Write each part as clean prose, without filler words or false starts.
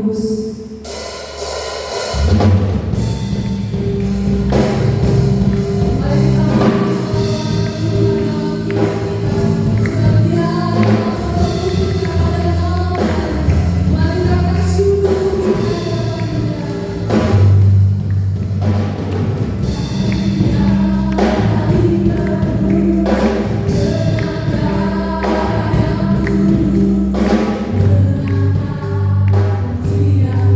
tulus. Yeah.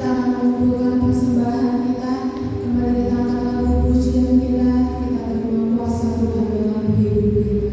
kita akan mengumpulkan persembahan kita. Kembali kita angkat lagu pujian kita terima kuasa Tuhan dalam hidup kita.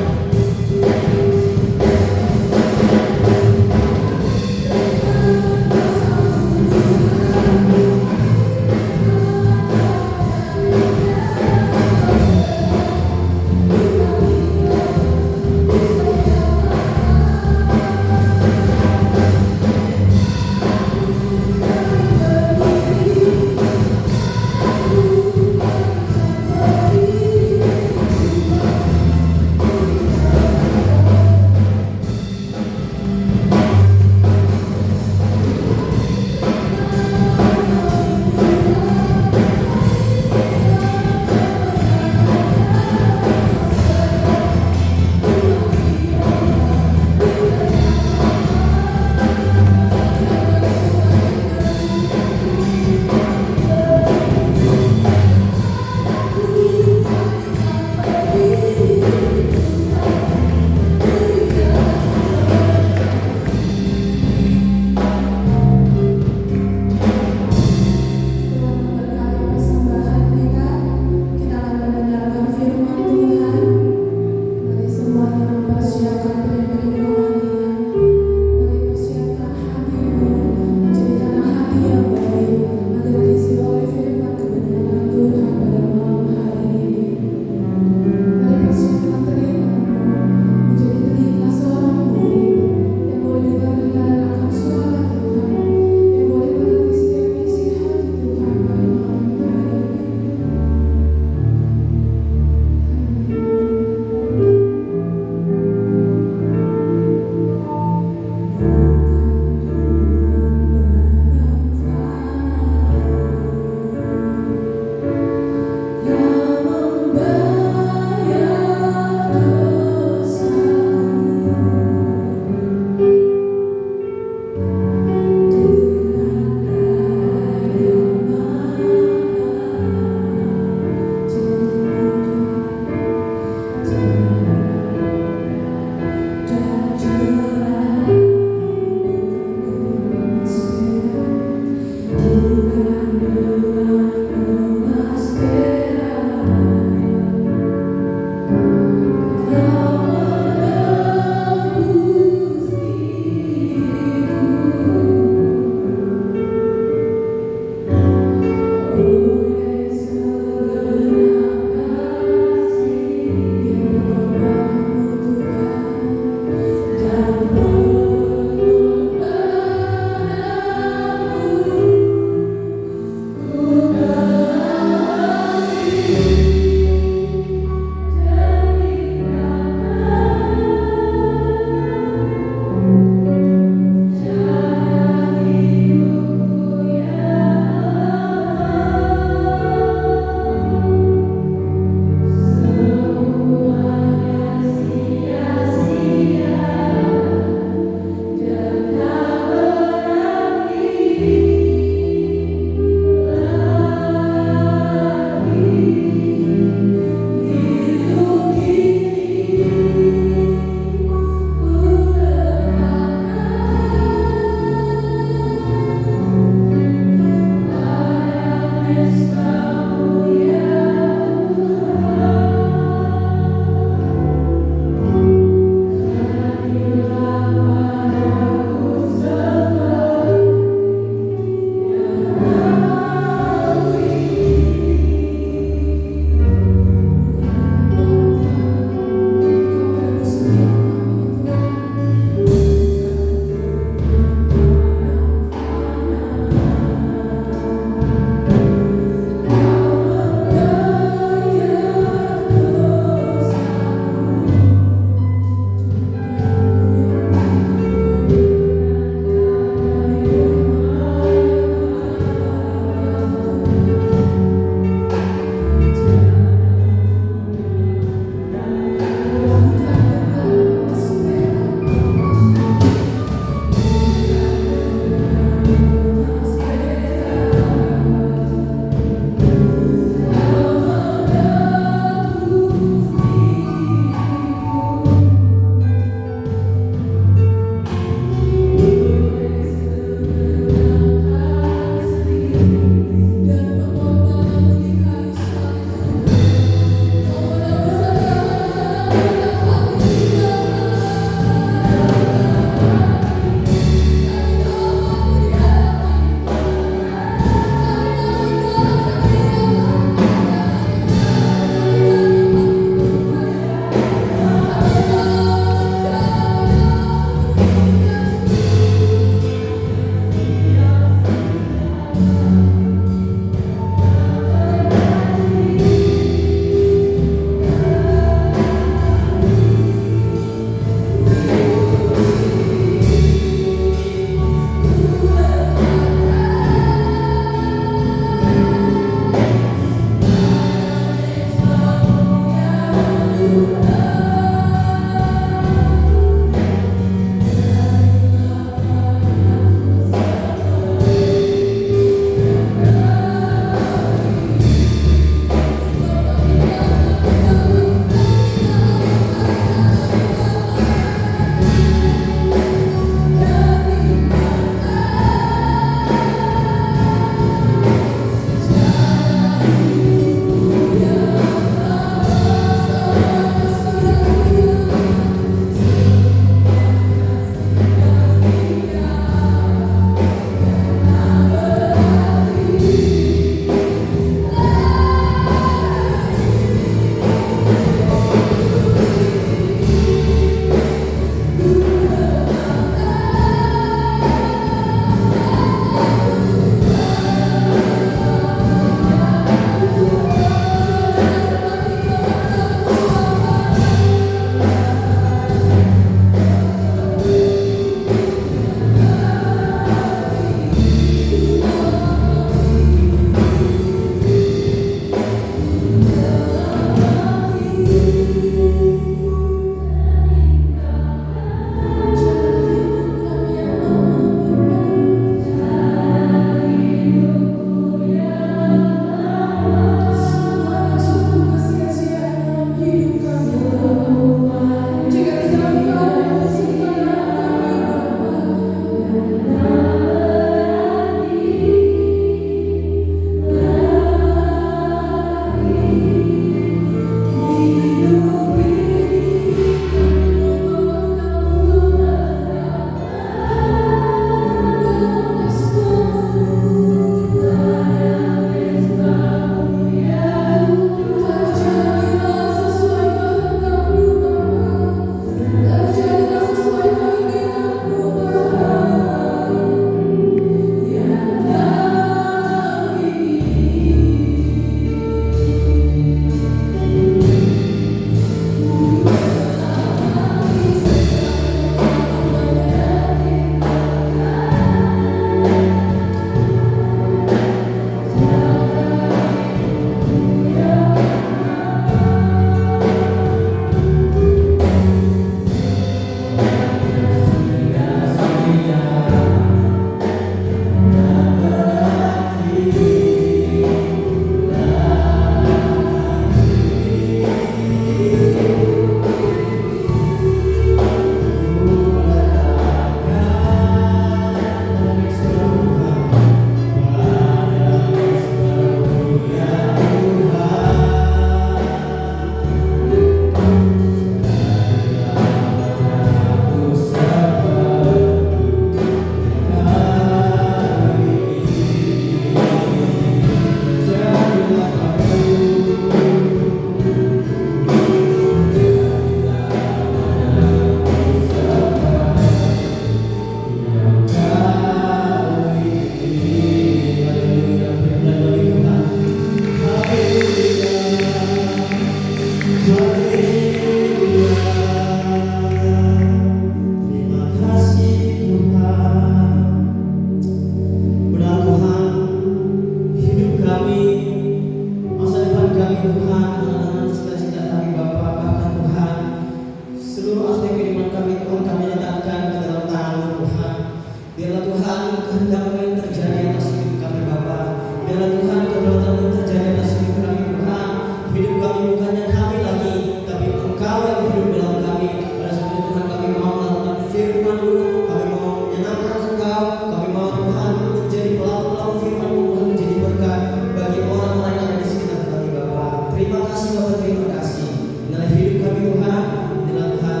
kehendak-Mu yang terjadi atas hidup kami Bapa. Biarlah Tuhan kedaulatan-Mu yang terjadi atas hidup kami Tuhan. Hidup kami bukannya kami lagi, tapi Engkau yang hidup dalam kami. Pada saat itu Tuhan kami mau melakukan firman-Mu, kami mau menyenangkan Engkau, kami mau Tuhan menjadi pelaku-pelaku firman-Mu, Tuhan menjadi berkat bagi orang-orang yang ada di sekitar kami Bapa. Terima kasih Bapa, terima kasih. Inilah hidup kami Tuhan, inilah Tuhan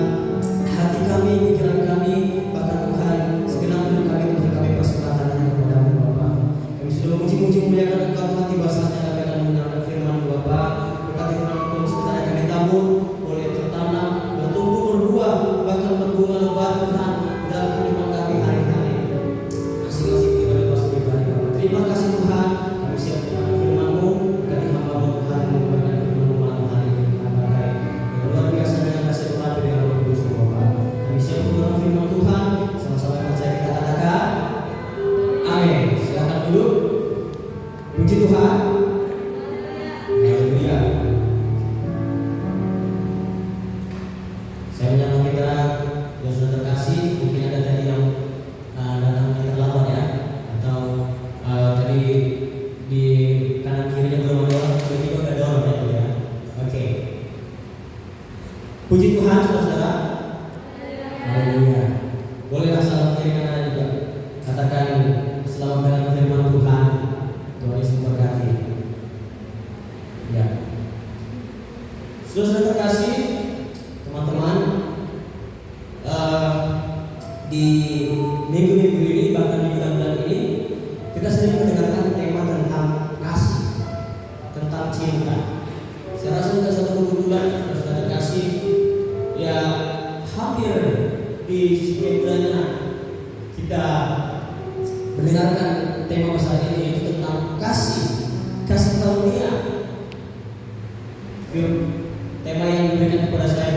hati kami, pikiran kami, bahkan Tuhan segenap hidup kami Tuhan kami persembahkan hanya kepada-Mu Bapa. Kami sudah memuji-muji muliakan Engkau Tuhan, tiba saatnya kami akan mendengarkan firman-Mu Bapa. Berkati firman-Mu Tuhan sebentar akan ditabur, boleh tertanam, bertumbuh, berbuah, bahkan berbunga lebat Tuhan di dalam kehidupan kami hari-hari. Masing-masing pribadi Bapa. Terima kasih Tuhan, kami siap mendengar firman-Mu. Berkati hamba-Mu Tuhan yang menyampaikan firman-Mu malam hari ini Tuhan pakai yang luar biasa dengan kasih Tuhan dengan Roh Kudus Bapa. Kami siap mendengar firman Tuhan, sama-sama percaya kita katakan amin. Silakan dulu. Puji Tuhan. Haleluya. Saya menyapa kita yang sudah terkasih. Mungkin ada tadi yang datang terlambat ya, atau tadi di kanan kirinya belum ada orang, tiba-tiba ada orang ya. Oke. Puji Tuhan saudara. Haleluya. Bolehlah salam kiri kanan juga. Katakan selamat mendengarkan firman Tuhan. Tuhan Yesus memberkati. Ya. Sudah terkasih teman-teman, di minggu-minggu ini bahkan di bulan-bulan ini kita sering mendengarkan tema tentang kasih, tentang cinta. Saya rasa sudah satu kebetulan sudah terkasih ya, hampir di setiap bulannya kita mendengarkan tema besar ini, yaitu tentang kasih karunia. Tema yang diberikan kepada saya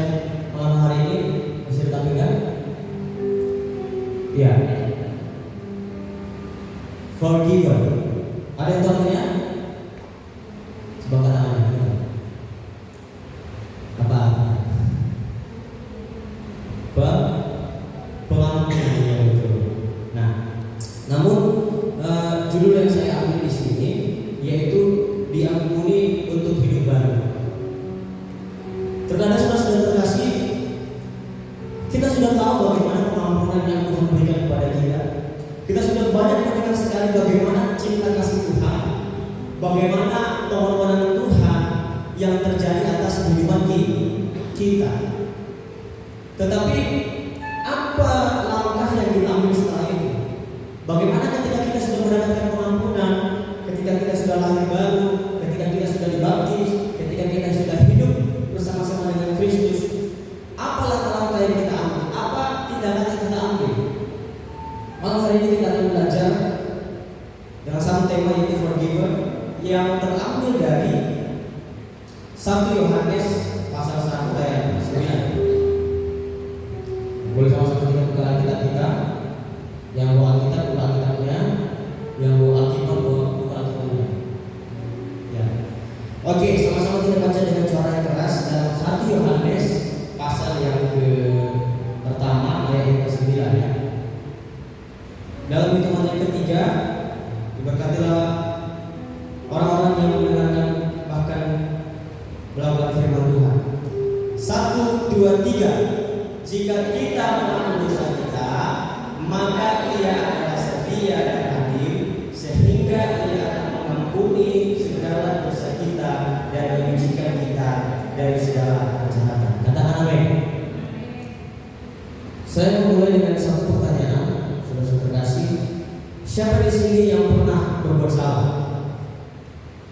malam hari ini bisa ditampilkan? Ya, forgiven. Ada yang tahu artinya? Coba katakan apa? Pengampunan yang betul. Nah, namun judul yang saya ambil di sini yaitu diampuni untuk hidup baru. Terkadang sudah terkasih, kita sudah tahu bagaimana pengampunan yang Tuhan berikan kepada kita. Kita sudah banyak mendengar sekali bagaimana cinta kasih Tuhan, bagaimana pengorbanan Tuhan yang terjadi atas kehidupan kita. Tetapi apa langkah yang kita ambil setelah itu? Bagaimana ketika kita sudah mendapatkan pengampunan, ketika kita sudah lahir baru, ketika kita sudah dibaptis, ketika kita sudah hidup bersama-sama dengan Kristus? Apa langkah-langkah yang kita ambil? Apa tindakan yang kita ambil? Malam hari ini kita akan belajar dengan satu tema, yaitu forgiven, yang terambil dari 1 Yohanes pasal 1 ayat 9. Boleh sama-sama kita buka Alkitab kita. Yang bawa Alkitab buka Alkitabnya, yang bawa Alkitab buka Alkitabnya. Ya. Oke, sama-sama kita baca dengan suara yang keras dalam 1 Yohanes pasal yang pertama ayat yang ke-9 ya. Dalam hitungan yang ketiga, diberkatilah orang-orang yang mendengarkan bahkan melakukan firman Tuhan. 1, 2, 3. Jika kita mengaku dosa kita, maka Ia adalah setia dan adil, sehingga Ia akan mengampuni segala dosa kita dan menyucikan kita dari segala kejahatan. Katakan amin. Saya memulai dengan satu pertanyaan, saudara terkasih. Siapa di sini yang pernah berbuat salah?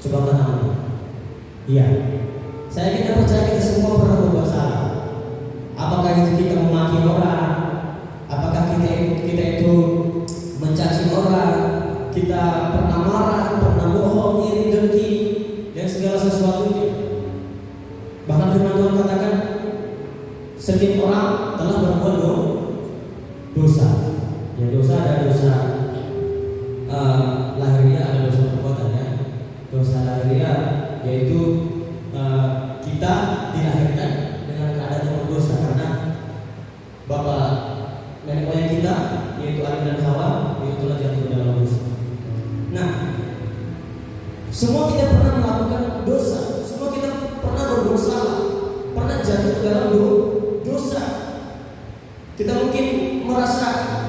Coba katakan amin. Iya. Saya kita percaya kita semua pernah berbuat salah. Apakah itu kita memaki orang? Apakah kita itu mencaci orang? Kita pernah marah, pernah bohong, iri, dengki, dan segala sesuatunya. Bahkan firman Tuhan katakan setiap orang telah berbuat dosa. Ya, dosa ada dosa lahiriah, ada dosa perbuatan ya. Dosa lahiriah yaitu kita dilahirkan dengan keadaan yang berdosa karena bapak nenek moyang kita yaitu Adam dan Hawa itu telah jatuh Semua kita pernah melakukan dosa, semua kita pernah berbuat salah, pernah jatuh ke dalam dosa. Kita mungkin merasa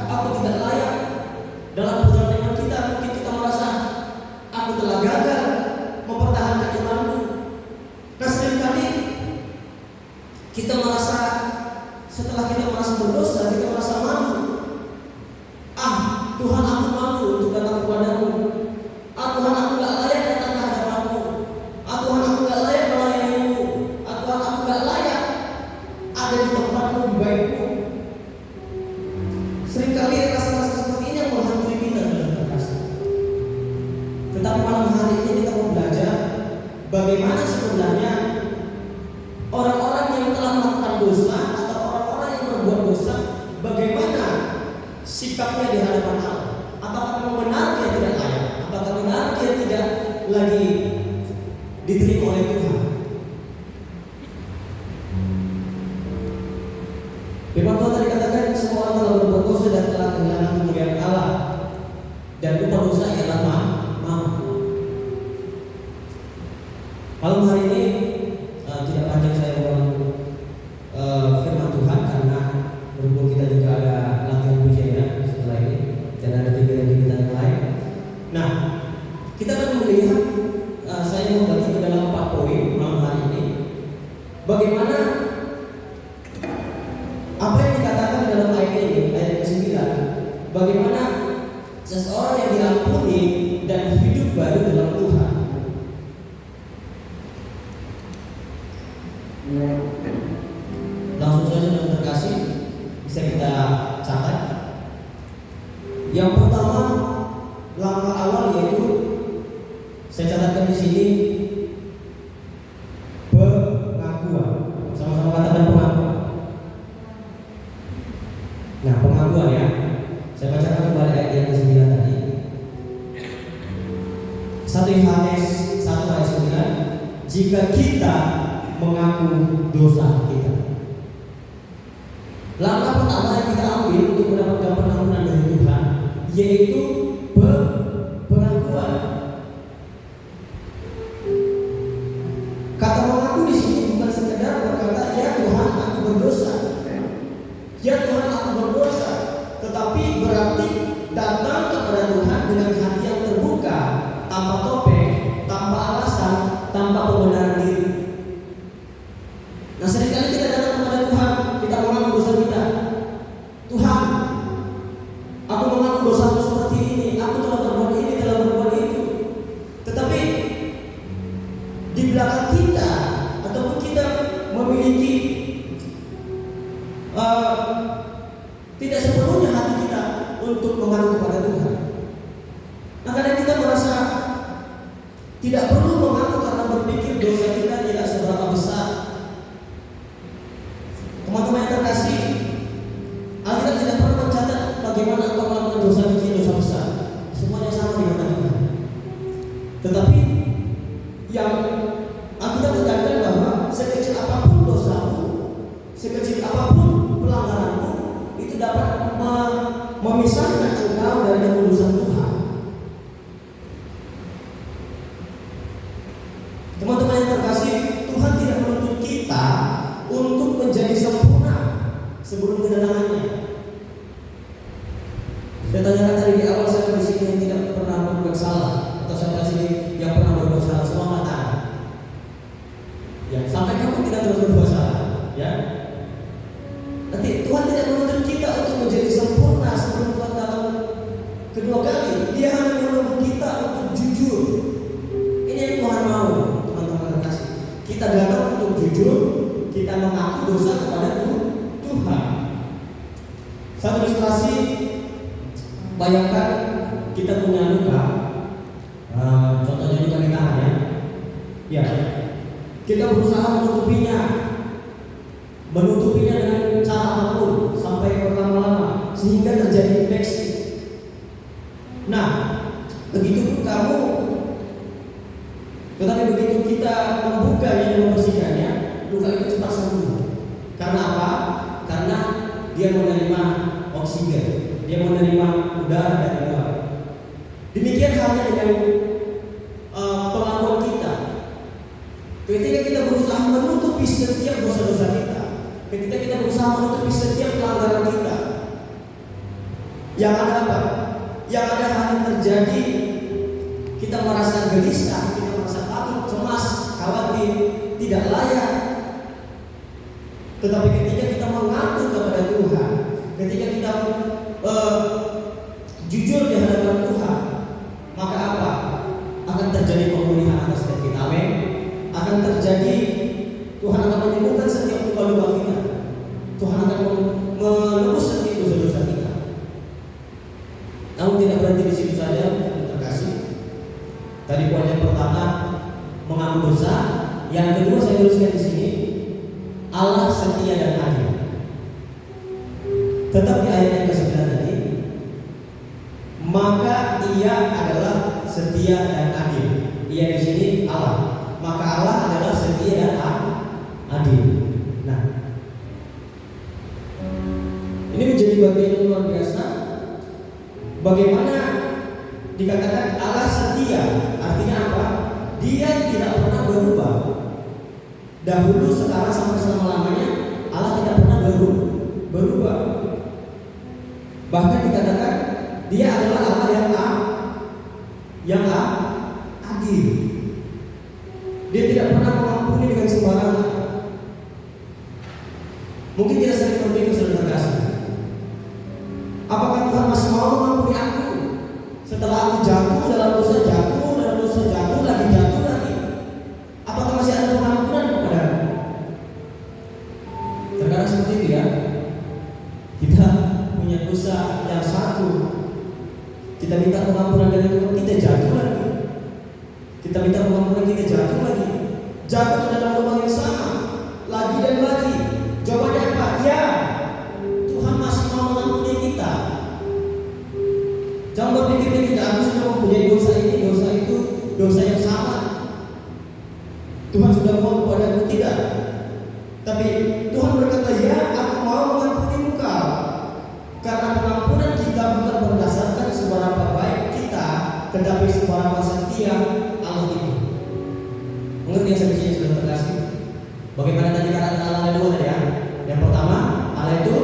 aku tidak layak dalam perjalanan kita. Mungkin kita merasa aku telah gagal mempertahankan imanku. Nah, seringkali kita merasa setelah kita merasa berdosa, kita merasa malu. Tuhan, aku malu untuk datang kepadamu. Tuhan, aku gak layak datang ke hadapanmu. Tuhan, aku gak layak melayanimu. Tuhan, aku gak layak ada di tempatmu, di baikmu. Seringkali rasa-rasa seperti ini yang menghantui kita dalam terkasih. Tetapi malam hari ini kita mau belajar bagaimana sebenarnya orang-orang yang telah melakukan dosa atau orang-orang yang berbuat dosa, bagaimana sikapnya di hadapan Allah. Apakah memang benar dia tidak layak? Apakah benar dia tidak lagi diterima oleh Tuhan? Firman Tuhan tadi katakan semua orang telah berbuat dosa dan telah kehilangan kemuliaan Allah, dan upah dosa ialah maut. Malam hari ini tidak panjang saya ulang firman Tuhan karena berhubung kita juga ada latihan pujian setelah ini dan ada kegiatan-kegiatan yang lain. Nah, kita akan melihat saya mau bagi ke dalam 4 poin malam hari ini. Bagaimana apa yang dikatakan dalam ayat ini, ayat ke-9, bagaimana seseorang yang diampuni dan hidup baru dalam Tuhan. Langsung saja dengan terkasih bisa kita catat. Yang pertama, langkah awal yaitu saya catatkan di sini pengakuan. Sama-sama katakan pengakuan. Nah, pengakuan ya. Saya bacakan kembali ayat yang ke-9 tadi. 1 Yohanes 1 ayat 9. Jika kita mengaku dosa kita. Langkah pertama yang kita ambil untuk mendapatkan pengampunan dari Tuhan yaitu pengakuan. Kata mengaku di sini bukan sekedar berkata ya Tuhan aku berdosa, ya Tuhan aku berdosa, tetapi berarti datang kepada Tuhan dengan hati yang terbuka, tanpa topeng, tanpa alasan, tanpa pembenaran diri. Nah, seringkali kita datang kepada Tuhan, kita mengaku dosa kita. Tuhan, aku mengaku dosaku seperti ini, aku telah berbuat ini, telah berbuat itu. Tetapi di belakang kita, ataupun kita memiliki tidak sepenuhnya hati kita untuk mengaku kepada Tuhan. Nah, kadang kita merasa tidak perlu mengaku karena berpikir dosa kita tidak seberapa besar. Teman-teman yang terkasih, Alkitab tidak pernah mencatat bagaimana engkau melakukan dosa kecil, dosa besar. Semuanya sama di mata Tuhan. Tetapi yang Alkitab tekankan bahwa sekecil apapun dosamu, sekecil apapun pelanggaranmu, itu dapat memisahkan engkau dari kekudusan Tuhan. Teman-teman yang terkasih, Tuhan tidak menuntut kita untuk menjadi sempurna sebelum kedatangannya. Saya tanyakan tadi di awal, saya di sini yang tidak pernah berbuat salah, atau saya di sini yang pernah berbuat salah, semua kata. Ya, sampai kapan kita terus berbuat salah? Ya. Nanti Tuhan tidak menuntut kita untuk menjadi sempurna sebelum Tuhan datang kedua kali. Dia hanya menuntut kita untuk jujur. Ini yang Tuhan mau, teman-teman terkasih. Kita datang untuk jujur, kita mengaku dosa kepada Tuhan. Satu ilustrasi, bayangkan kita punya luka, contohnya luka di tangan ya. Ya, kita berusaha menutupinya dengan cara apapun sampai berlama-lama sehingga terjadi infeksi. Nah, begitu kita membukanya dan membersihkannya, luka itu cepat sembuh. Karena apa? Karena dia menerima oksigen, dia menerima udara dari luar. Demikian halnya dengan setiap dosa-dosa kita. Ketika kita berusaha menutupi setiap pelanggaran kita, yang ada apa? Yang ada hal yang terjadi, kita merasa gelisah, kita merasa takut, cemas, khawatir, tidak layak. Tetapi ketika kita mengaku kepada Tuhan, ketika kita jujur di hadapan Tuhan, maka apa? Akan terjadi pemulihan atas setiap kita. Amin. Akan terjadi, Tuhan akan menyembuhkan setiap luka-luka kita. Tuhan akan menebus setiap dosa-dosa kita. Namun tidak berhenti di situ saja, terkasih. Tadi poin yang pertama mengaku dosa, yang kedua saya tuliskan di sini, Allah setia dan adil. Tetap di ayat yang ke-9 tadi, maka Ia adalah setia dan adil. Ia di sini Allah. Maka Allah adalah setia dan adil. Nah, ini menjadi bagian yang luar biasa. Bagaimana dikatakan Allah setia? Artinya apa? Dia tidak pernah berubah. Dahulu, sekarang, sampai selama-lamanya Allah tidak pernah berubah. Bahkan dikatakan Dia adalah Allah yang adil. Dia tidak pernah mengampuni dengan sembarangan. Mungkin kita sering berpikir, saudara kasih, apakah Tuhan masih mau mengampuni aku setelah aku jatuh dalam dosa, jatuh lagi? Apakah masih ada pengampunan kepadaku? Terkadang seperti itu ya. Kita punya dosa yang satu, kita minta pengampunan dari Tuhan, kita jatuh lagi. Kita minta pengampunan, kita jatuh lagi. Jatuh ke dalam lubang yang sama, lagi dan lagi. Jawabannya apa? Ya, Tuhan masih mau mengampuni kita. Jangan berpikir kita aku sudah mempunyai dosa ini, dosa itu, dosa yang sama. Tuhan sudah mau kepadaku, tidak. Tapi Tuhan berkata, ya, aku mau mengampuni engkau. Karena pengampunan kita bukan berdasarkan seberapa baik kita, tetapi seberapa setia Allah itu. Mengerti yang saya sudah terkasih? Bagaimana tadi karakter Allah ada dua tadi ya? Yang pertama, Allah itu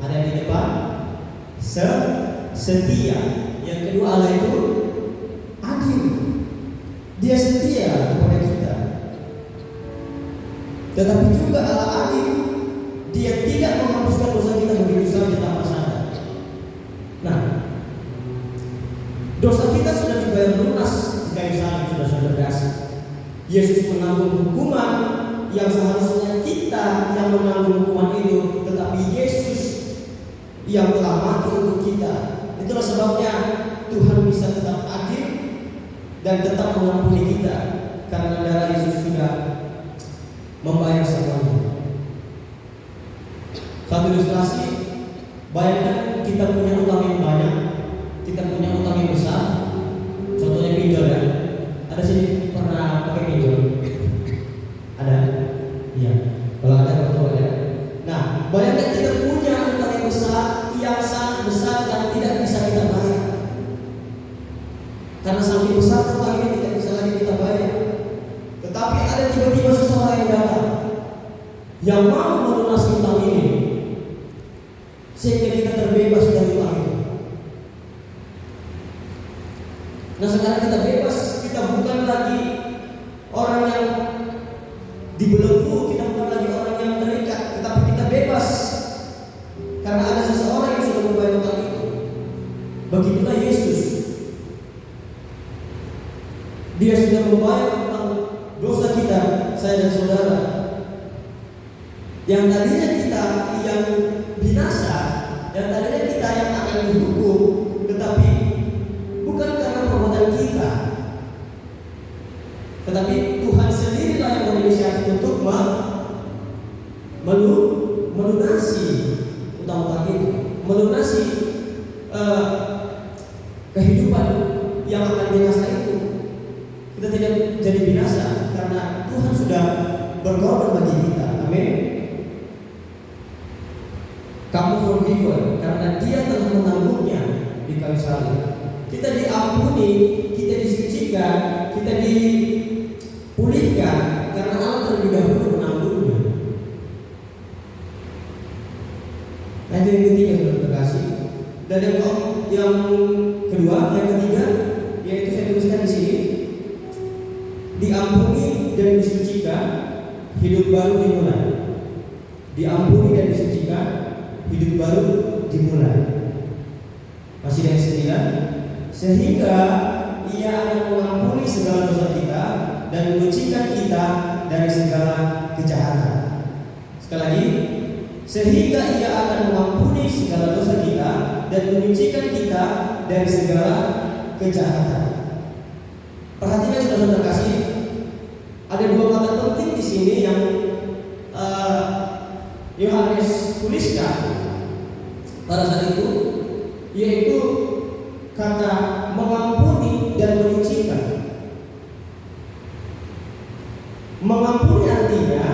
ada di depan, setia. Yang kedua, Allah itu adil. Dia setia kepada kita. Tetapi juga Allah adil. Dia tidak menghapuskan dosa kita begitu saja tanpa sadar. Nah, dosa kita sudah dibayar lunas di kayu salib, sudah kasih. Yesus menanggung hukuman yang seharusnya kita yang menanggung hukuman itu, tetapi Yesus yang telah mati untuk kita. Itulah sebabnya Tuhan bisa tetap adil dan tetap mengampuni kita, karena darah Yesus sudah membayar semuanya. Satu ilustrasi, bayangkan kita punya utang yang banyak, kita punya utang yang besar. Contohnya pinjol ya. Ada sini pernah pakai pinjol? Ada? Iya. Kalau ada, betul ya. Nah, bayangkan kita punya utang yang besar, yang sangat besar dan tidak bisa kita bayar. Karena saking besar utang ini tidak bisa lagi kita bayar. Tetapi ada tiba-tiba seseorang yang datang, yang mau melunasi utang ini, sehingga kita terbebas dari utang itu. Nah, sekarang kita bebas, kita bukan lagi orang yang dibelenggu, kita bukan lagi orang yang terikat, tetapi kita bebas karena ada seseorang yang sudah membayar utang itu. Begitulah Yesus. Dia sudah membayar utang dosa kita, saya dan saudara. Yang tadinya kita yang binasa, yang tadinya kita yang akan dihukum, tetapi bukan karena perbuatan kita, tetapi Tuhan sendirilah yang berinisiatif untuk melunasi utang-utang itu, melunasi kehidupan yang akan binasa itu. Kita tidak jadi binasa karena Tuhan sudah berkorban bagi kita. Amin. Kamu forgiven karena Dia telah menanggungnya di kayu salib. Kita diampuni, kita disucikan, kita dipulihkan karena Allah terlebih dahulu menanggung Dan yang kedua, yang ketiga, yaitu saya tuliskan di sini, diampuni dan disucikan, hidup baru dimulai. Diampuni dan disucikan, hidup baru dimulai. Masih yang 9, sehingga Ia akan mengampuni segala dosa kita dan menyucikan kita dari segala kejahatan. Sekali lagi, sehingga Ia akan mengampuni segala dosa kita dan menyucikan kita dari segala kejahatan. Perhatikan saudara-saudara kasih, ada dua kata penting di sini yang Yohanes tuliskan pada saat itu, yaitu kata mengampuni dan menyucikan. Mengampuni artinya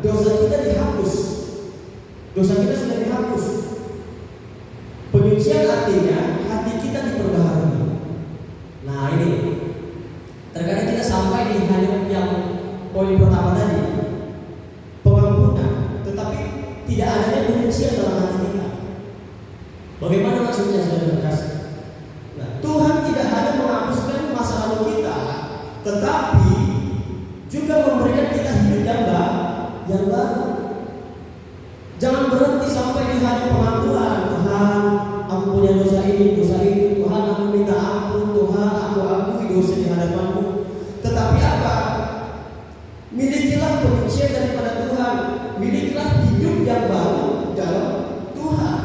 dosa kita dihapus, dosa kita sudah dihapus. Penyucian artinya hati kita diperbaharui. Nah ini, terkadang kita sampai di hanya yang poin pertama tadi, pengampunan, tetapi tidak adanya penyucian dalam hati kita. Bagaimana maksudnya saudara kasih? Nah, Tuhan tidak hanya menghapuskan masa lalu kita, tetapi juga memberikan kita hidup yang baru. Jangan berhenti sampai di hanya pengakuan, Tuhan, aku punya dosa ini, dosa itu, Tuhan, aku minta ampun, Tuhan, aku akui dosa di hadapanmu. Tetapi apa? Milikilah penyucian daripada Tuhan, milikilah hidup yang baru dalam Tuhan.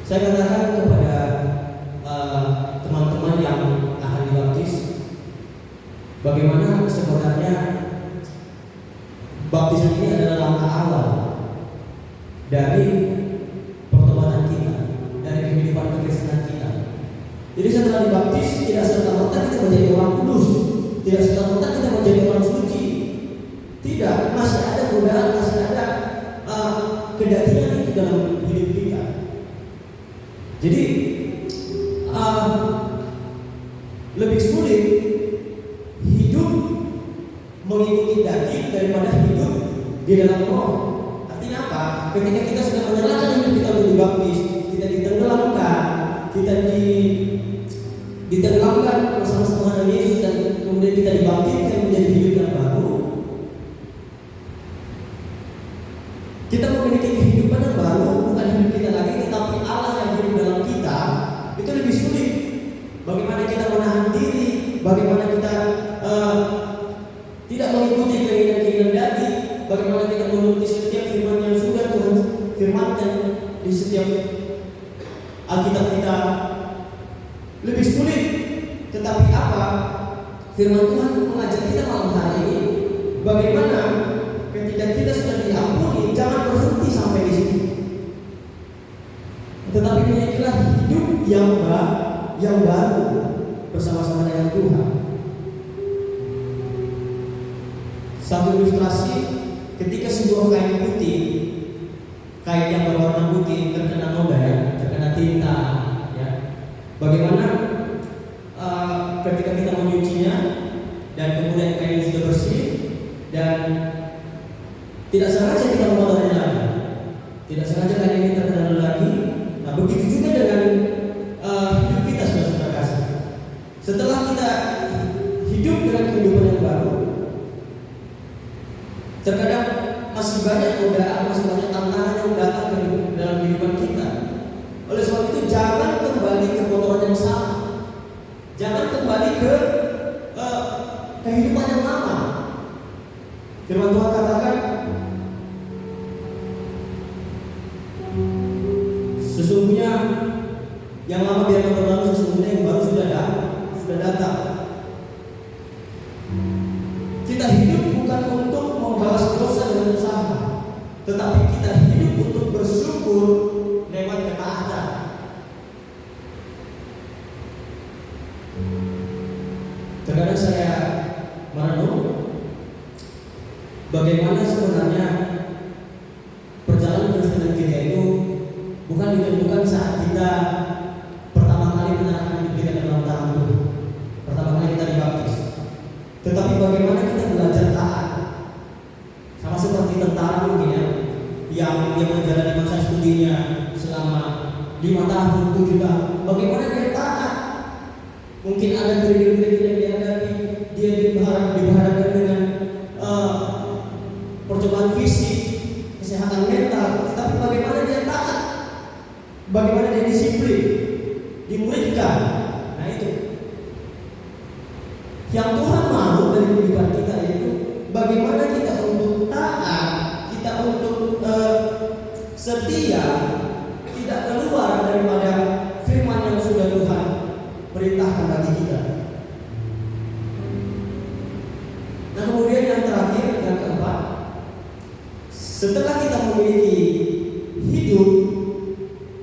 Saya katakan kepada teman-teman yang akan dibaptis, bagaimana sebenarnya baptisan ini adalah langkah awal dari pertobatan kita, dari kehidupan kekristenan kita. Jadi setelah dibaptis, tidak serta-merta kita menjadi orang kudus, tidak serta-merta kita menjadi orang suci. Tidak, masih ada godaan, masih ada kedatian itu dalam hidup kita. Jadi lebih sulit hidup mengikuti daging daripada hidup di dalam roh. Artinya apa? Ketika kita sudah menyerahkan hidup kita untuk dibaptis, kita ditenggelamkan, kita ditenggelamkan bersama-sama dengan Yesus, dan kemudian kita dibangkitkan menjadi hidup yang baru. Kita memiliki kehidupan yang baru, bukan hidup kita lagi, tetapi Allah yang hidup dalam kita. Itu lebih sulit. Bagaimana kita menahan diri, bagaimana kita tidak mengikuti keinginan-keinginan daging, bagaimana kita menuruti setiap firman yang sudah Tuhan firmankan di setiap Alkitab kita. Lebih sulit, tetapi apa? Firman Tuhan mengajak kita malam hari ini, bagaimana ketika kita sudah diampuni, jangan berhenti sampai di sini, tetapi milikilah hidup yang baru bersama-sama dengan Tuhan. Satu ilustrasi, ketika sebuah kain putih, kain yang berwarna putih terkena noda, terkena tinta, ya, bagaimana ketika kita menyucinya dan kemudian kain sudah bersih dan tidak sengaja kita mengotorinya lagi, tidak sengaja kain ini terkena noda lagi. Nah, begitu juga dengan hidup kita, saudara kasih. Setelah kita hidup dengan kehidupan yang baru, terkadang masih banyak godaan, masih banyak tantangan yang datang dalam kehidupan kita. Oleh sebab itu, jangan kembali ke kotoran yang sama, jangan kembali ke kehidupan yang lama. Firman Tuhan katakan, sesungguhnya yang lama biarkan berlalu, sesungguhnya yang baru sudah datang. Kita hidup bukan untuk membalas dosa dengan usaha, tetapi kita hidup untuk bersyukur lewat ketaatan. Terkadang saya merenung bagaimana sebenarnya perjalanan Kristen kita itu bukan ditentukan saat kita pertama kali menyerahkan hidup kita dalam tangan Tuhan, pertama kali kita dibaptis, tetapi bagaimana seperti tentara mungkin ya, yang dia menjalani masa studinya selama 5 tahun, 7 tahun. Bagaimana dia taat? Mungkin ada kritik-kritik yang dihadapi, dia dihadapkan dengan percobaan fisik, kesehatan mental, tetapi bagaimana dia taat? Bagaimana dia disiplin, dimuridkan? Nah itu yang Tuhan mau dari kehidupan kita, yaitu bagaimana kita untuk taat, kita untuk setia, tidak keluar daripada firman yang sudah Tuhan perintahkan bagi kita. Nah kemudian yang terakhir, yang keempat, setelah kita memiliki hidup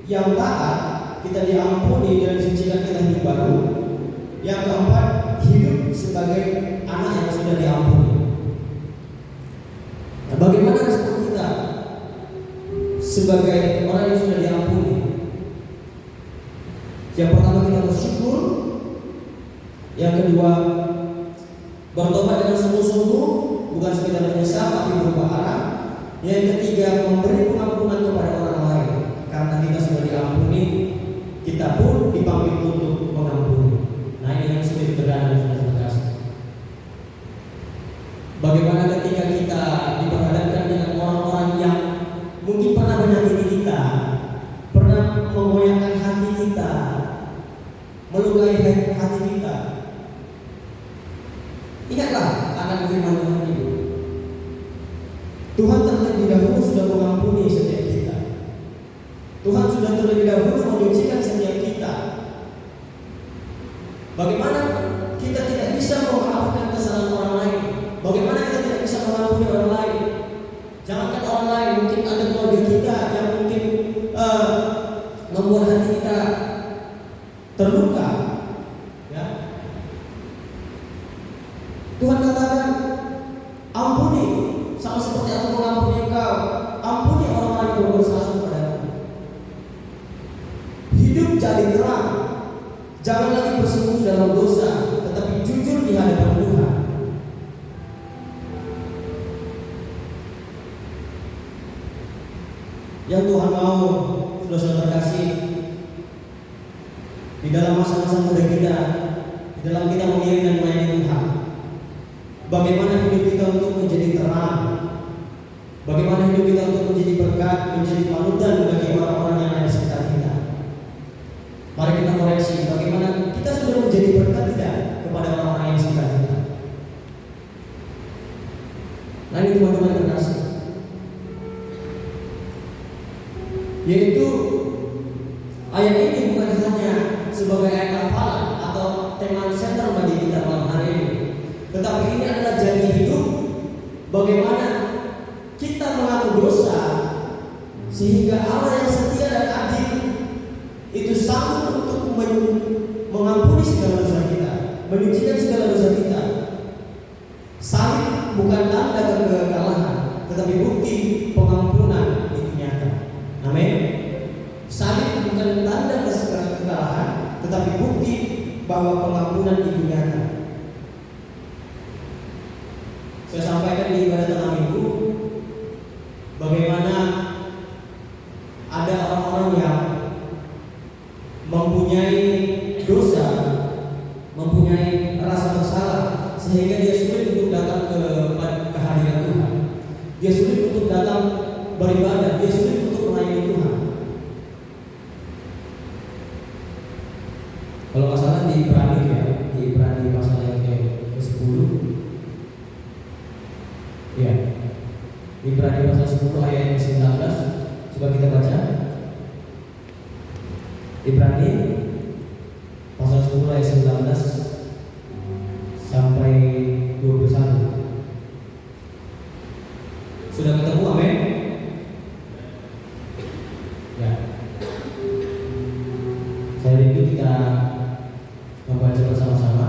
yang taat, kita diampuni dan disucikan, kita hidup baru. Yang keempat, hidup sebagai anak yang sudah diampuni. Nah, bagaimana respon kita sebagai orang yang sudah diampuni? Yang pertama, kita bersyukur. Yang kedua, bertobat dengan sungguh-sungguh, bukan sekedar menyesal tapi berubah arah. Yang ketiga, memberi pengampunan kepada orang lain. Karena kita sudah diampuni, kita pun dipanggil untuk mengampuni. Nah ini yang sudah berdana dan sudah terkasih. Bagaimana ketika kita diperhadapkan dengan orang-orang yang mungkin pernah menyakiti kita, pernah menggoyahkan hati kita, melukai hati kita. Ingatlah akan firman Tuhan itu. Tuhan terlebih dahulu sudah mengampuni setiap kita. Tuhan sudah terlebih dahulu menyucikan setiap kita. Bagaimana kita tidak bisa memaafkan kesalahan orang lain? Bagaimana kita tidak bisa mengampuni orang lain? Jangankan orang lain, mungkin ada keluarga kita yang mungkin membuat hati kita terluka. Ya. Tuhan katakan, ampuni, sama seperti aku mengampuni engkau. Ampuni orang-orang yang bersalah kepadamu. Hidup jadi terang. Jangan lagi bersembunyi dalam dosa, tetapi jujur di hadapan Tuhan. Yang Tuhan mau, saudara terkasih, di dalam masa-masa muda kita, di dalam kita mengiring dan melayani Tuhan, bagaimana hidup kita untuk menjadi terang, bagaimana hidup kita untuk menjadi berkat, menjadi panutan bagi orang-orang yang ada di sekitar kita. Mari kita koreksi, bagaimana kita sudah menjadi berkat tidak kepada orang-orang yang di sekitar kita. Nah ini teman-teman terkasih, yaitu ayat ini bukan hanya sebagai ayat hafalan atau tema center bagi kita malam hari ini, tetapi ini adalah janji hidup. Bagaimana kita mengaku dosa sehingga Allah yang setia dan adil itu sanggup untuk mengampuni segala dosa kita, menyucikan segala dosa kita. Salib bukan tanda kegagalan, tetapi bukti pengampunan itu nyata. Amin. Salib bukan tanda kegagalan, tetapi bukti bahwa pengampunan itu nyata. Saya sampaikan di ibadah tengah minggu, bagaimana ada orang-orang yang mempunyai dosa, mempunyai rasa bersalah, sehingga dia sulit untuk datang ke hadirat Tuhan. Dia sulit untuk datang beribadah, dia sulit untuk melayani Tuhan. Kalau nggak salah di Ibrani pasal yang ke-10, ya, Ibrani pasal 10 ayat yang ke-19, coba kita baca. Ibrani pasal 10 ayat 19 sampai 21. Sudah ketemu, amin? Ya. Saya rindu kita membaca bersama-sama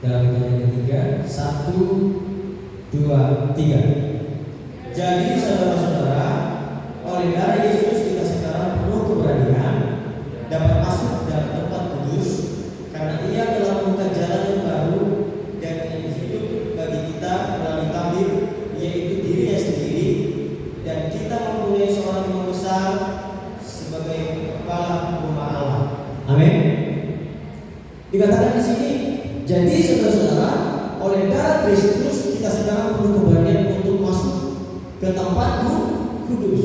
dalam Bilangan yang ketiga. 1, 2, 3. Jadi saudara-saudara, oleh darah Yesus kita sekarang penuh keberanian dapat masuk dalam tempat kudus, karena Ia telah membuka jalan yang baru dan yang hidup bagi kita melalui tabir, yaitu diri Dikatakan di sini, jadi saudara-saudara, oleh darah Kristus kita sekarang perlu keberanian untuk masuk ke tempat kudus.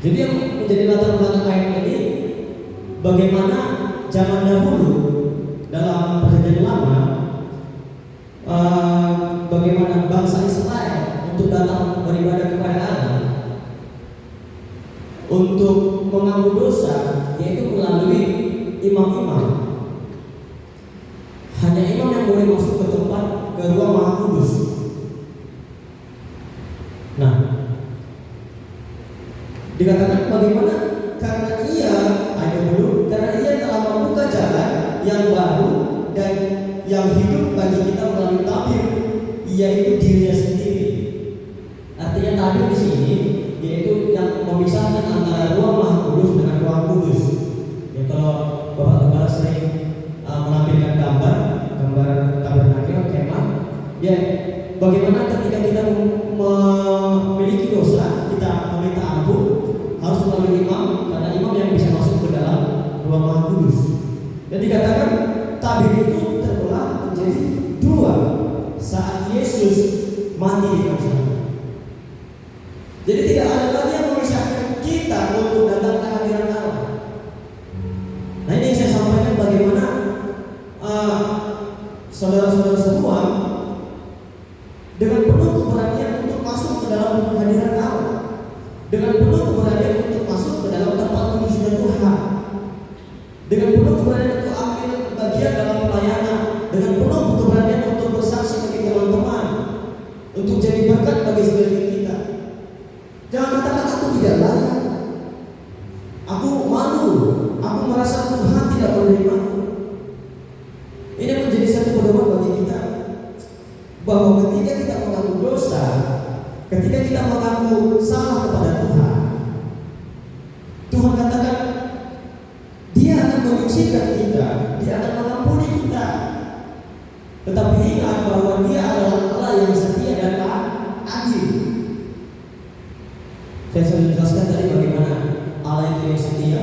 Jadi yang menjadi latar belakang ayat ini, bagaimana zaman dahulu dalam perjanjian lama, bagaimana bangsa Israel untuk datang beribadah kepada Allah, untuk mengampuni dosa, yaitu melalui imam-imam. Hanya imam yang boleh masuk ke tempat, ke ruang Maha Kudus. Nah, dikatakan bagaimana? Karena ia telah membuka jalan yang baru dan yang hidup bagi kita melalui tabir, yaitu dirinya sendiri. Artinya tabir di sini yaitu yang memisahkan antara ruang Maha Kudus dengan ruang kudus. Ya, kalau Bapak Gembala sering menampilkan gambar tabernakel, kemah, ya bagaimana ketika kita memiliki dosa, kita meminta ampun harus melalui imam, karena imam yang bisa masuk ke dalam ruang Maha Kudus. Dan dikatakan tabir itu terbelah menjadi dua saat Yesus mati di kayu salib. Jadi tidak ada lagi yang memisahkan kita untuk datang ke hadirat Allah. Nah, ini yang saya sampaikan bagaimana saudara-saudara semua dengan penuh keberanian untuk masuk ke dalam hadirat Allah, dengan penuh keberanian untuk masuk ke dalam tempat kudusnya Tuhan, dengan penuh keberanian untuk ambil bagian dalam pelayanan, dengan penuh keberanian untuk bersaksi bagi teman-teman, untuk jadi berkat bagi sekeliling kita. Jangan katakan aku tidak layak, aku malu, aku merasa Tuhan tidak menerimaku. Ini menjadi satu pedoman bagi kita, bahwa ketika kita mengaku dosa, ketika kita mengaku salah kepada Tuhan, Tuhan katakan Dia akan menyucikan kita, Dia akan mengampuni kita. Tetapi ingat bahwa Dia adalah Allah yang setia dan adil. Saya sudah jelaskan tadi bagaimana Allah itu yang setia,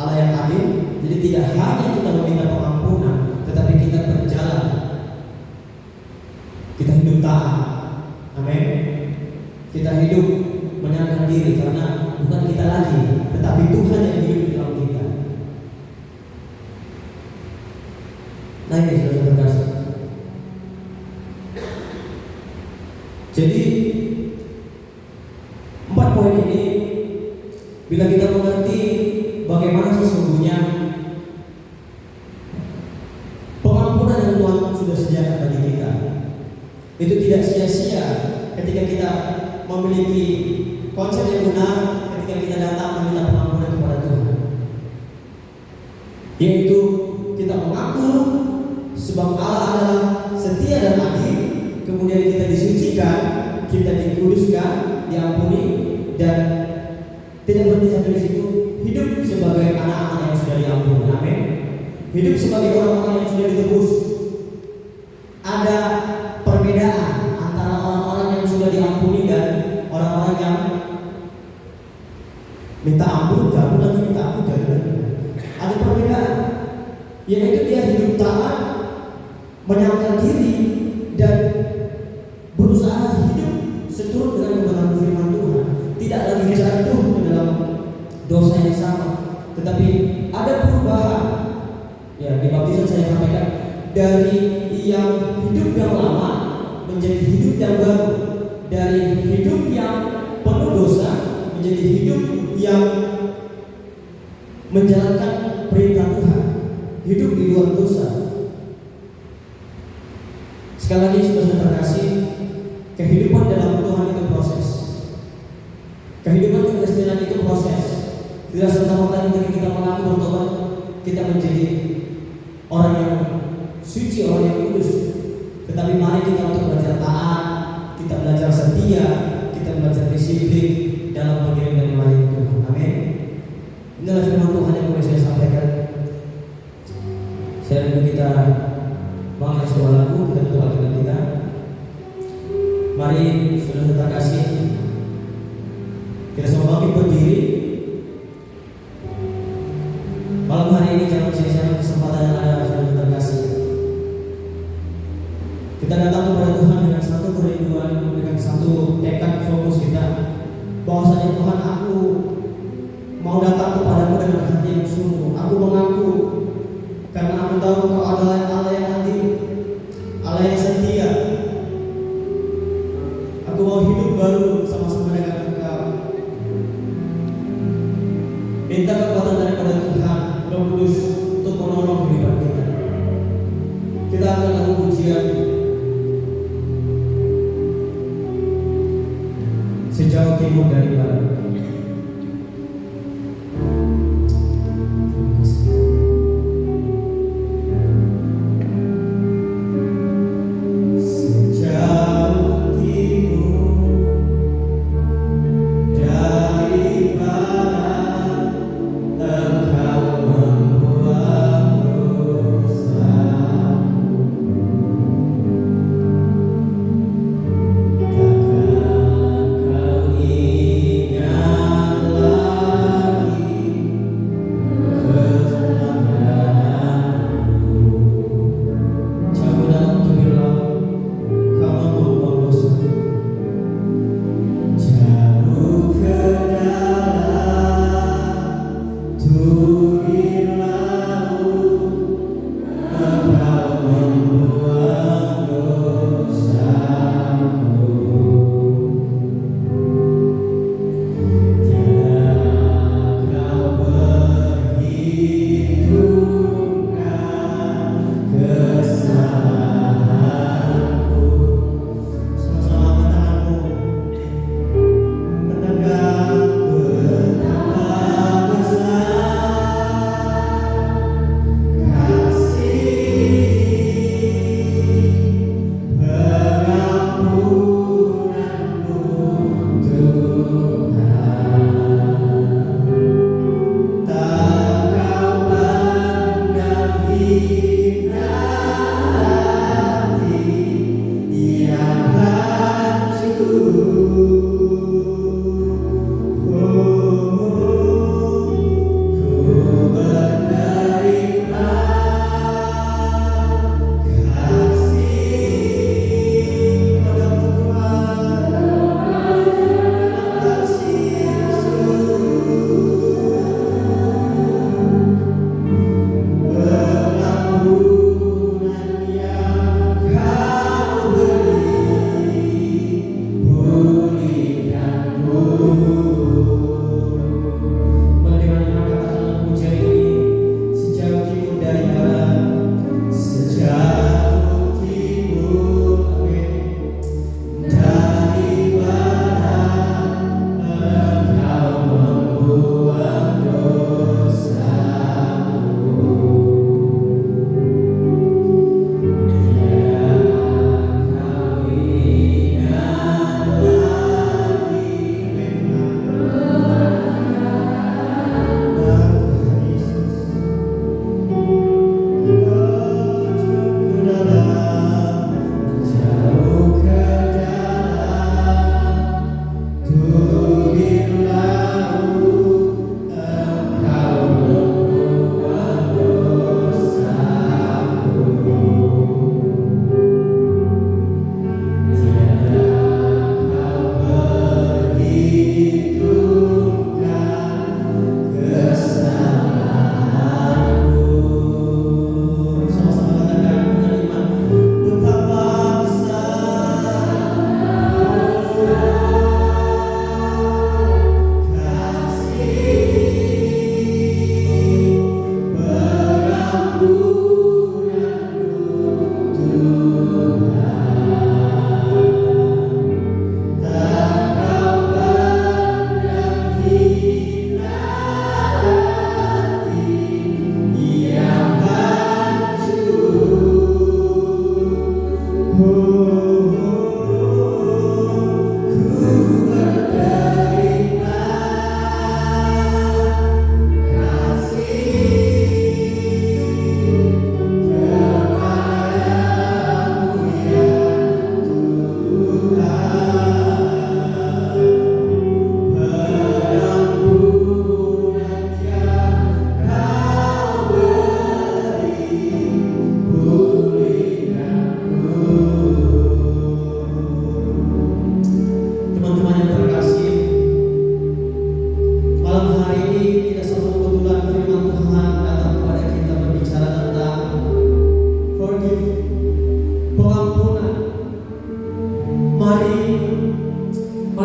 Allah yang adil. Jadi tidak hanya kita meminta pengampunan, tetapi kita berjalan, kita hidup taat. Amin. Kita hidup menyerahkan diri, karena bukan kita lagi, tetapi Tuhan yang hidup di dalam kita. Nah, ini sudah terkasih. Jadi 4 poin ini, bila kita mengerti bagaimana sesungguhnya pengampunan yang Tuhan sudah sediakan bagi kita, itu tidak sia-sia ketika kita memiliki konsep yang benar ketika kita datang meminta pengampunan kepada Tuhan, yaitu kita mengaku sebab Allah adalah setia dan adil, kemudian kita disucikan, kita dikuduskan, diampuni, dan tidak berhenti sampai di situ, hidup sebagai anak-anak yang sudah diampuni. Amin. Hidup sebagai orang-orang yang sudah ditebus. Ada perbedaan antara orang-orang yang sudah diampuni dan orang-orang yang minta ampun, jatuh lagi, minta ampun, jatuh lagi. Ada perbedaan, yaitu dia hidup taat, menyangkal diri, dan berusaha hidup seturut dengan kebenaran firman Tuhan. Tidak lagi jatuh ke dalam dosa yang sama, tetapi ada perubahan. Ya, di baptisan saya sampaikan, dari yang hidup yang lama menjadi hidup yang baru, dari hidup yang penuh dosa menjadi hidup yang menjalankan perintah Tuhan, hidup di luar dosa. Sekali lagi, saudara terkasih, kehidupan dalam Tuhan itu proses. Kehidupan kekristenan itu proses. Tidak serta-merta ketika kita mengaku bertobat, kita menjadi orang yang suci, orang yang kudus. Tetapi mari kita untuk belajar taat, kita belajar setia, kita belajar disiplin dalam bagian dan melayani Tuhan. Amin. Inilah firman Tuhan yang boleh saya sampaikan. Saya rindu kita mengenai sebuah lagu, kita tutup alkitab kita. Mari saudara terkasih, kita semua bangkit berdiri. Malam hari ini jangan sia-siakan kesempatan yang sungguh. Aku mengaku karena aku tahu Engkau adalah Allah yang adil, Allah yang setia. Aku mau hidup baru sama-sama dengan Engkau. Minta kekuatan daripada Tuhan, Roh Kudus, untuk menolong kehidupan kita. Kita akan lakukan pujian sejauh timur dari barat. Sejauh timur dari barat, Engkau membuat dosaku. Takkan kau ingat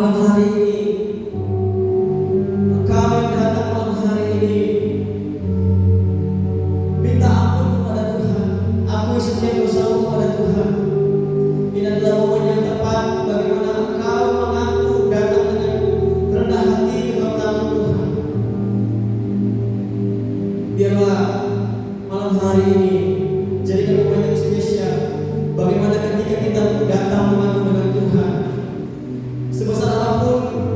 malam hari ini, Engkau yang datang malam hari ini, minta ampun kepada Tuhan, akui setiap dosamu kepada Tuhan. Ini adalah momen yang tepat bagaimana Engkau mengaku datang dengan rendah hati ke tangan Tuhan. Biarlah malam hari ini jadikan momen yang spesial, bagaimana ketika kita datang mengaku dengan Tuhan, sebesar apapun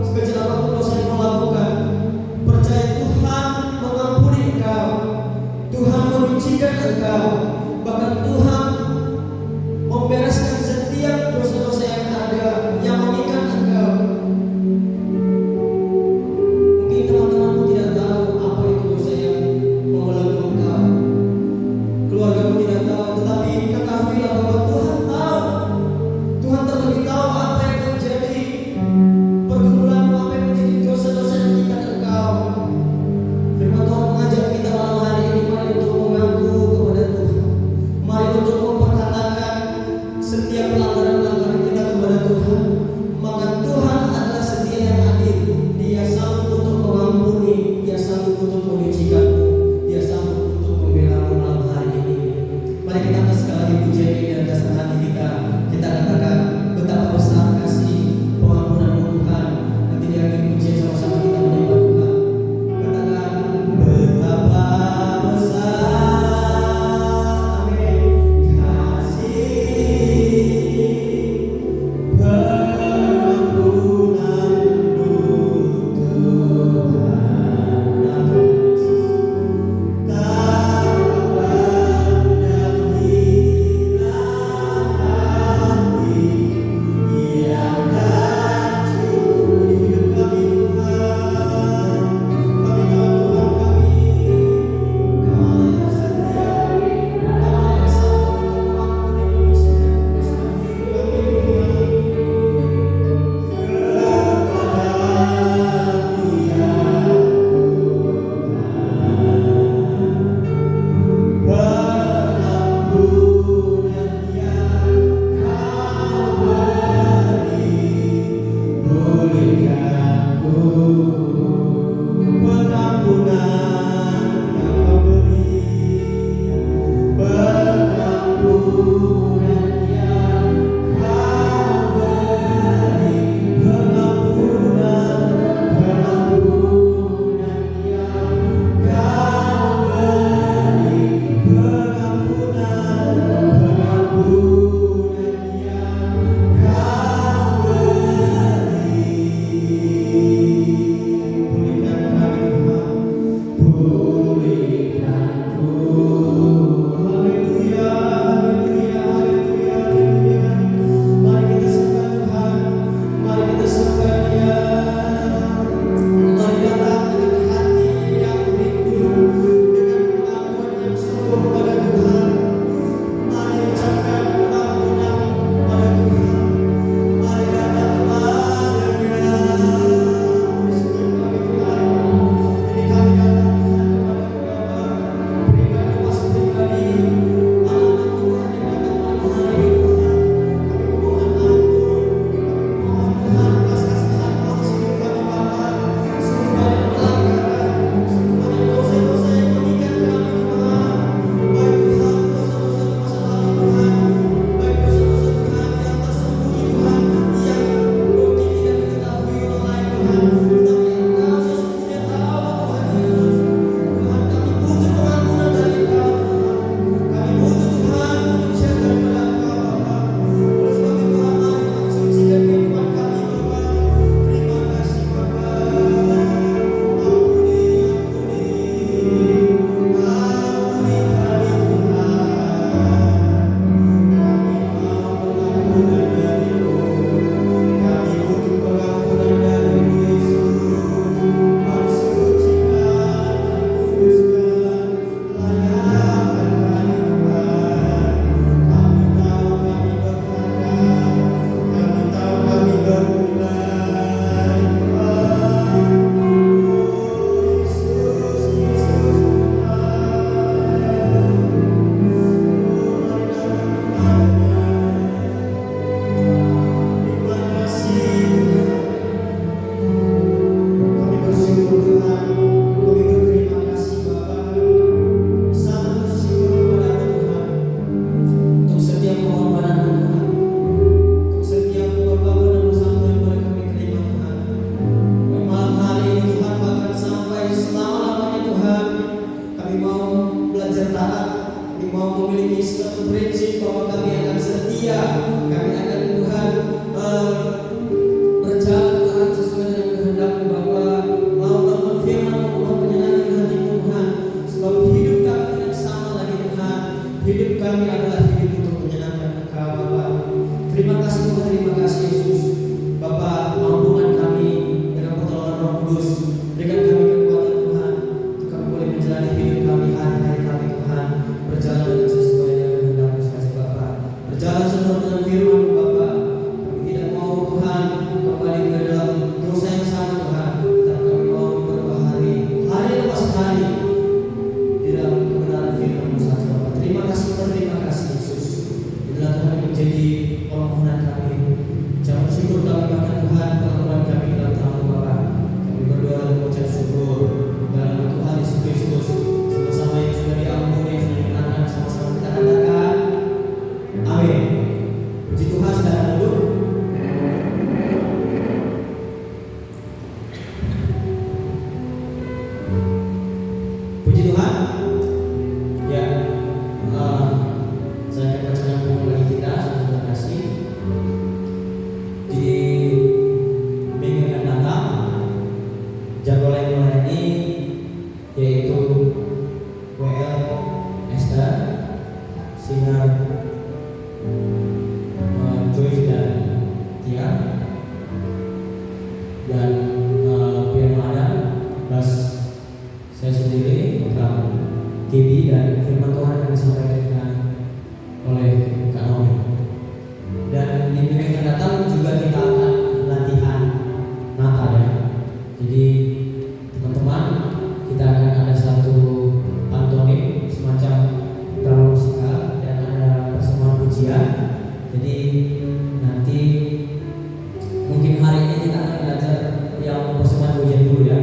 kita akan belajar yang persembahan pujian dulu ya.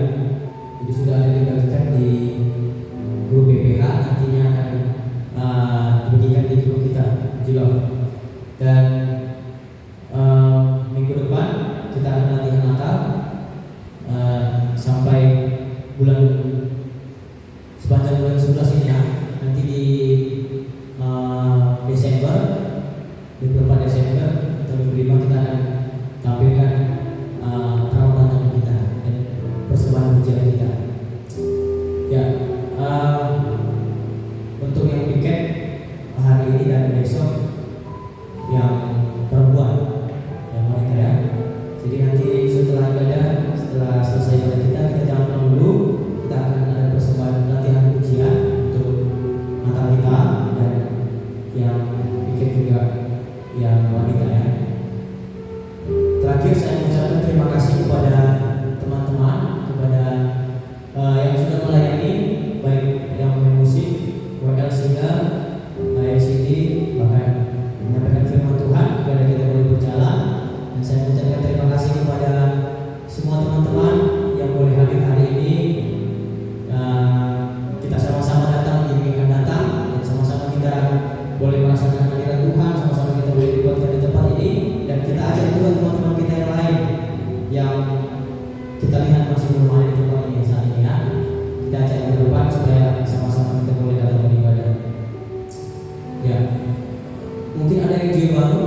Jadi sudah ada dibagikan di grup BPH, nantinya akan dibagikan di grup kita Jilo. Dan minggu depan kita akan latihan Natal sampai sepanjang bulan 11 ini ya. Nanti di Desember, di beberapa Desember atau minggu 5 kita akan tampilkan perawatan kita dan persembahan pujian kita. Ya, untuk yang piket hari ini dan besok yang perempuan, yang wanita ya. Jadi nanti setelah ibadah, setelah selesai ibadah kita jangan pulang dulu. Kita akan ada persembahan latihan pujian untuk Natal kita dan yang piket juga yang wanita ya. Terakhir saya mengucapkan terima kasih kepada teman-teman, kepada yang sudah melayani, baik yang main musik, WL Singer, MCD, bahkan menyampaikan firman Tuhan kepada kita boleh berjalan. Dan saya mengucapkan terima kasih kepada semua teman-teman yang boleh hadir hari ini. Kita sama-sama datang, diizinkan datang, dan sama-sama kita boleh merasakan kehadiran Tuhan, sama-sama kita boleh dibuatkan di tempat ini, dan kita ajak juga teman-teman kita yang lain yang kita lihat masih belum ada di tempat ini saat ini ya. Kita ajak ke depan supaya sama-sama kita boleh datang beribadah. Ya, mungkin ada yang jiwa baru.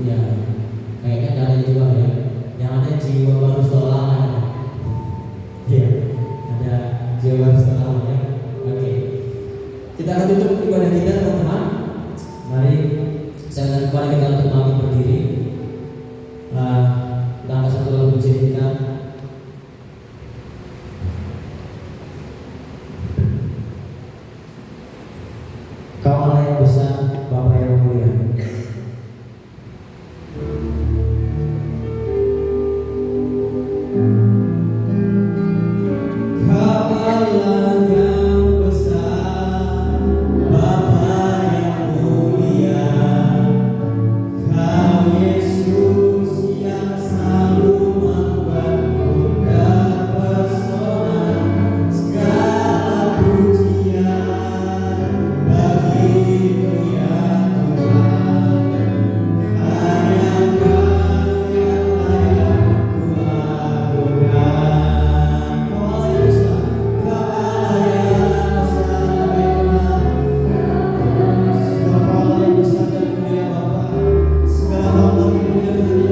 Ya, kayaknya nggak ada jiwa ya. Yang ada jiwa baru setelah lama ya. Ya, ada jiwa baru setelah lama ya. Oke, kita akan tutup ibadah kita teman-teman. Mari saya akan kembali kita untuk pamit berdiri. Kita angkat satu lagu pujian kita. Kau Allah yang besar, Bapa yang mulia. Kau Allah yang besar, Bapa yang mulia. Kau Yesus yang selalu membuatku terpesona. Segala pujian bagimu ya Tuhan. Hanya Kau yang layak ku agungan. Kau Allah yang besar, Kau Allah yang besar, Tuhan. Segala Allah yang besar dan mulia Bapa. Segala Allah yang mulia dan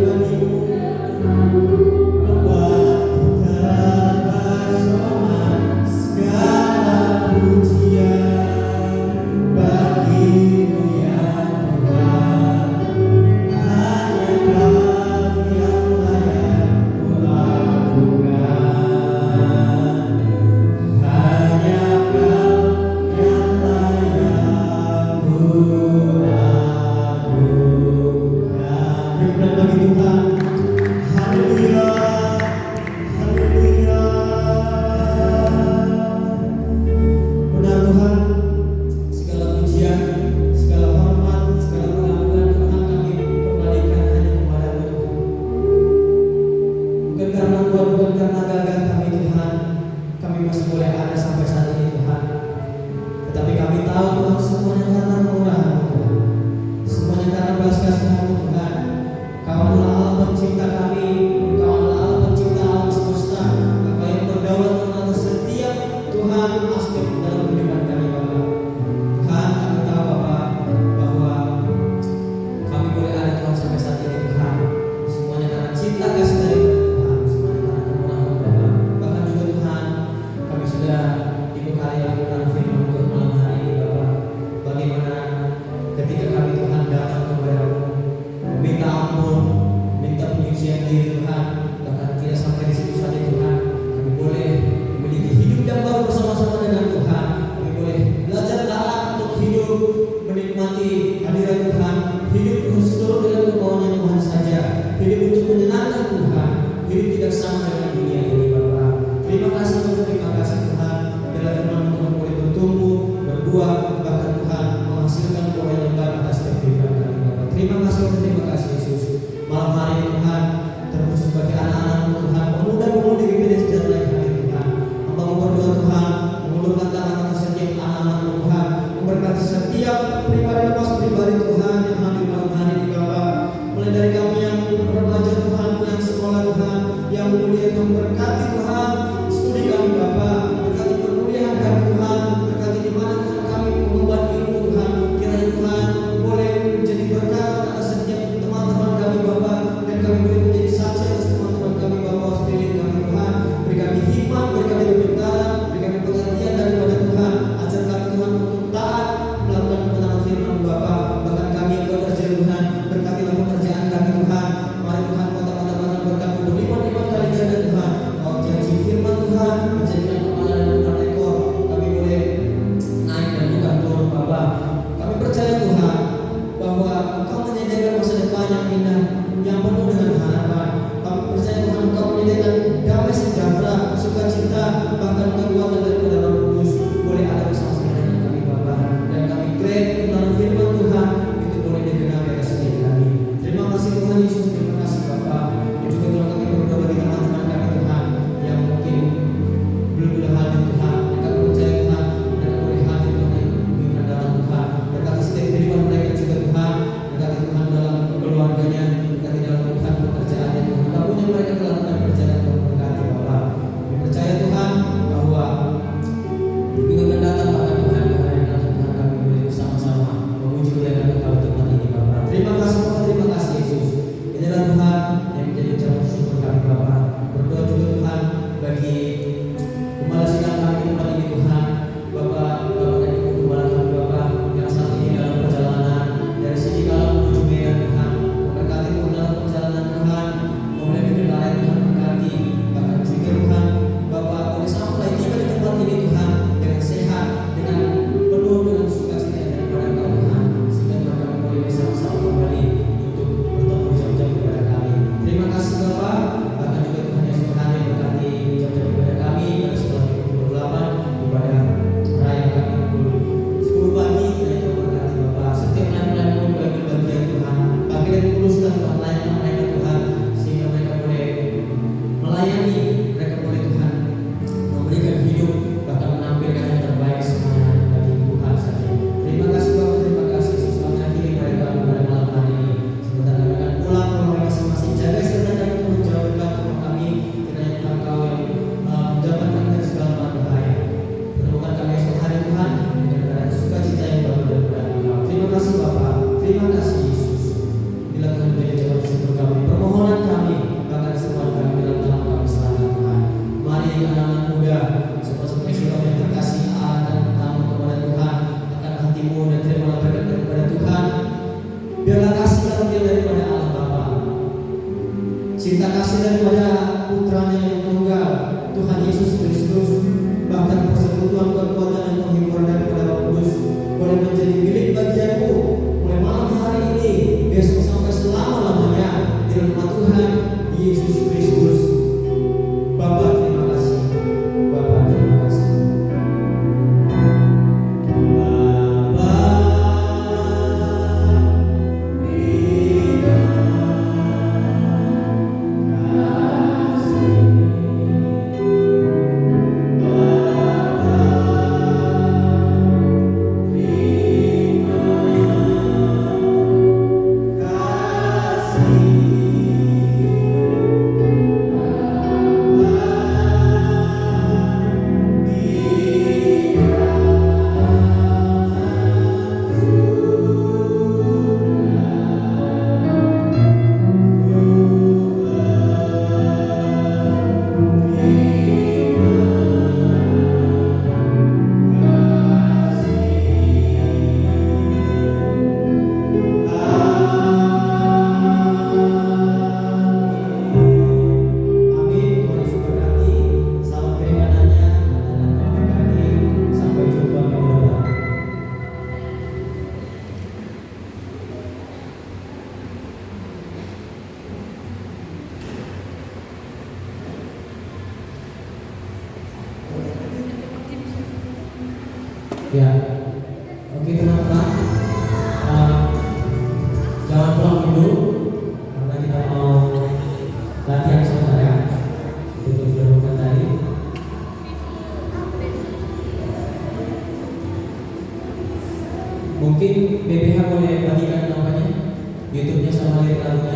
mulai dari kami yang remaja Tuhan, yang sekolah Tuhan, yang kuliah Tuhan, berkati Tuhan studi kami Bapa, berkati perkuliahan kami Tuhan, berkati di mana Tuhan kami mengemban ilmu Tuhan, kiranya Tuhan boleh menjadi berkat atas setiap teman-teman kami Bapa, dan kami boleh menjadi saksi atas teman-teman kami Bapa sekeliling kami Tuhan. Beri kami hikmat, beri kami kebenaran, beri kami pengertian daripada Tuhan, ajar kami Tuhan untuk taat melakukan kebenaran firman Bapa. Bahkan kami yang bekerja Tuhan, berkatilah pekerjaan kami Tuhan. Mari Tuhan kota-kota berkati berlipat-lipat kali ganda Tuhan. Kau janji firman Tuhan menjadikan kepala dan bukan ekor. Kami boleh naik dan bukan turun Bapa. Kami percaya Tuhan bahwa Engkau menyediakan masa depan yang indah, yang penuh dengan harapan. Kami percaya Tuhan Engkau menyediakan damai sejahtera, sukacita, bahkan kekuatan daripada Roh Kudus boleh ada bersama-sama dengan kami Bapa. Dan kami pray kebenaran firman Tuhan itu boleh digenapi atas setiap kami. Terima kasih Tuhan Yesus, terima kasih Bapa. Dan juga Tuhan kami berdoa bagi teman-teman kami Tuhan yang mungkin belum hadir Tuhan. Mereka percaya Tuhan, mereka boleh hadir Tuhan yang mungkin datang Tuhan. Berkati setiap kehidupan mereka juga Tuhan. Berkati Tuhan dalam keluarganya, berkati dalam Tuhan pekerjaannya Tuhan. Apapun yang mereka lakukan kerjaan Tuhan berkati Bapa. Kami percaya Tuhan bahwa minggu akan datang bahkan Tuhan yang datang Tuhan kami boleh bersama-sama memuji kemuliaan Engkau di tempat ini Bapa. Terima kasih Bapa, terima kasih Yesus. Inilah Tuhan yang menjadi ucapan syukur kami Bapa. Berdoa juga Tuhan bagi gembala sidang kami di tempat ini Tuhan. Bapak dan Ibu gembala kami Bapa yang saat ini dalam perjalanan dari sini kalau menuju Medan Tuhan. Memberkati Tuhan dalam perjalanan Tuhan. Boleh dikendarai Tuhan berkati. Bahkan juga Tuhan Bapak boleh sampai tiba di tempat ini Tuhan dengan sehat, dengan penuh dengan sukacita daripada Engkau Tuhan. Sehingga Tuhan kami boleh bersama-sama kembali untuk bertemu jam-jam kepada kami. Terima kasih Bapak. Bahkan juga Tuhan Yesus Tuhan yang berkati jam-jam kepada kami pada sekolah pukul 28 ibadah raya kami pukul 10 pagi. Kiranya Tuhan berkati Bapak. Setiap lain-lain pun boleh berbagian Tuhan. Pagi dan kulus dan Tuhan layan mereka Tuhan, sehingga mereka boleh melayani, mereka boleh Tuhan memberikan hidup, bahkan menampilkan yang terbaik semuanya bagi Tuhan saja. Terima kasih Bapak, terima kasih Yesus. Kami akhiri pada kami pada malam hari ini. Sebentar kami akan pulang ke rumah masing-masing. Jaga serta kami penuh jauh dekat rumah kami. Kiranya Tuhan Engkau yang menjauhkan kami dari segala macam bahaya. Pertemukan kami esok hari Tuhan dengan keadaan sukacita yang baru daripada Engkau. Terima kasih Bapak, terima kasih Yesus. Bila Tuhan menjadi jawaban syukur kami, permohonan kami, bahkan seruan kami dalam nama kami serahkan Tuhan. Mari anak-anak muda, seperti surau yang terkasih Allah dan tamu kepada Tuhan, akan hatimu dan terimalah berkat daripada Tuhan. Biarlah kasih karunia daripada Allah Bapa, cinta kasih daripada putranya yang tunggal, Tuhan Yesus Kristus, bahkan persekutuan kekuatan dan penghiburan daripada Roh Kudus boleh menjadi milik bagianmu mulai malam hari ini, besok sampai selama-lamanya di rumah Tuhan Yesus Kristus. Bapa terima kasih, Bapa terima kasih. Bapa Ya, oke teman-teman, jangan pulang dulu karena kita mau latihan sebentar ya. Itu sudah bukan tadi. Mungkin BPH boleh bagikan namanya, YouTube-nya sama lirik lagunya.